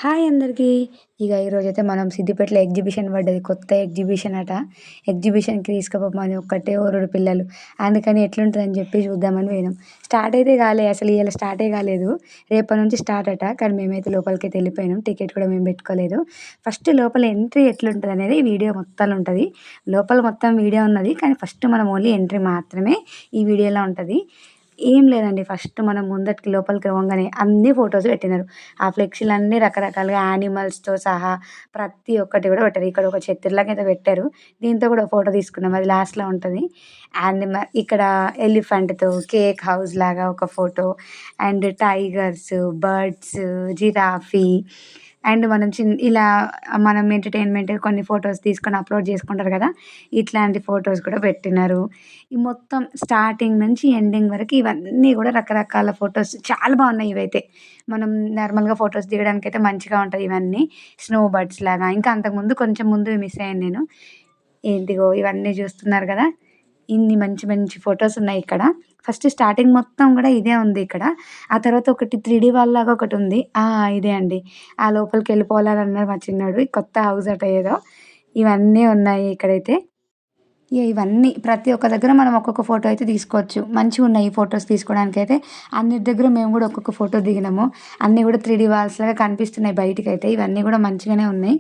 Hi అందరికీ. ఈరోజైతే మనం సిద్దిపేటలో ఎగ్జిబిషన్ పడ్డది. కొత్త ఎగ్జిబిషన్ అట. ఎగ్జిబిషన్‌కి తీసుకుపోమని ఒక్కటే ఒరుడు పిల్లలు. అందుకని ఎట్లుంటదని చెప్పి చూద్దామని పోయినాం. స్టార్ట్ అయితే కాలే అసలు ఇయాల స్టార్టే కాలేదు. రేపటి నుంచి స్టార్ట్ అట. కానీ మేమైతే లోపలికైతే వెళ్ళిపోయినాం. టికెట్ కూడా మేము పెట్టుకోలేదు. ఫస్ట్ లోపల ఎంట్రీ ఎట్లుంటదనేది ఈ వీడియో మొత్తంలో ఉంటది. లోపల మొత్తం వీడియో ఉన్నది. కానీ ఫస్ట్ మనం ఓన్లీ ఎంట్రీ మాత్రమే ఈ వీడియోలో ఉంటది. ఏం లేదండి. ఫస్ట్ మనం ముందటికి లోపలికి పోంగానే అన్ని ఫోటోస్ పెట్టినారు. ఆ ఫ్లెక్సీలన్నీ రకరకాలుగా యానిమల్స్‌తో సహా ప్రతి ఒక్కటి కూడా పెట్టారు. ఇక్కడ ఒక ఛత్రిలాగైతే పెట్టారు. దీంతో కూడా ఫోటో తీసుకున్నాం. అది లాస్ట్‌లో ఉంటది. ఇక్కడ ఎలిఫెంట్‌తో కేక్ హౌస్ లాగా ఒక photo and tigers, birds, giraffe and ఇలా మనం ఎంటర్‌టైన్‌మెంట్ కొన్ని ఫోటోస్ తీసుకొని అప్‌లోడ్ చేసుకుంటారు కదా! ఇట్లాంటి ఫోటోస్ కూడా పెట్టినారు. ఈ మొత్తం స్టార్టింగ్ నుంచి ఎండింగ్ వరకు ఇవన్నీ కూడా రకరకాల ఫోటోస్ చాలా బాగున్నాయి ఇవైతే. మనం నార్మల్‌గా ఫోటోస్ దిగడానికైతే మంచిగా ఉంటది ఇవన్నీ. స్నో బర్డ్స్ లాగా. ఇంకా అంతకుముందు కొంచెం ముందువి మిస్ అయ్యాను నేను. ఇదిగో ఇవన్నీ చూస్తున్నారు కదా! ఇన్ని మంచి మంచి ఫోటోస్ ఉన్నాయి ఇక్కడ. ఫస్ట్ స్టార్టింగ్ మొత్తం కూడా ఇదే ఉంది ఇక్కడ. ఆ తర్వాత ఒకటి 3డీ వాల్ లాగా ఒకటుంది. ఇదే అండి. ఆ లోపలికెళ్ళిపోవాలని అన్నాడు మా చిన్నోడు. కొత్త హౌస్ అట ఏదో. ఇవన్నీ ఉన్నాయి ఇక్కడైతే. ఇవన్నీ ప్రతి ఒక్క దగ్గర మనం ఒక్కొక్క ఫోటో అయితే తీసుకోవచ్చు. మంచిగున్నాయి ఈ ఫోటోస్ తీసుకోవడానికైతే. అన్నిటి దగ్గర మేము గూడా ఒక్కొక్క ఫోటో దిగినాము. అన్నీ గూడా 3డీ వాల్స్ లాగా కనిపిస్తున్నాయి బయటికైతే. ఇవన్నీ గూడా మంచిగానే ఉన్నాయి.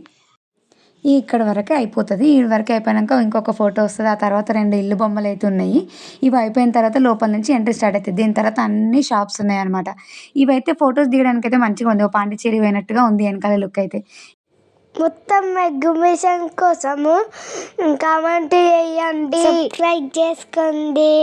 ఇక్కడి వరకే అయిపోతది. ఈడి వరకు అయిపోయినంక ఇంకొక ఫోటో వస్తది. ఆ తర్వాత 2 ఇల్లు బొమ్మలైతే ఉన్నాయి. ఇవి అయిపోయిన తర్వాత లోపల నుంచి ఎంట్రీ స్టార్ట్ అయితది. దీని తర్వాత అన్ని షాప్స్ ఉన్నాయన్నమాట. ఇవైతే ఫోటోస్ దిగడానికైతే మంచిగుంది. ఓ పాండిచ్చేరి పోయినట్టుగా ఉంది ఎనకాల లుక్ అయితే. మొత్తం ఎగ్జిబిషన్ కోసము కామెంట్ చేయండి, సబ్స్క్రైబ్ చేసుకోండి.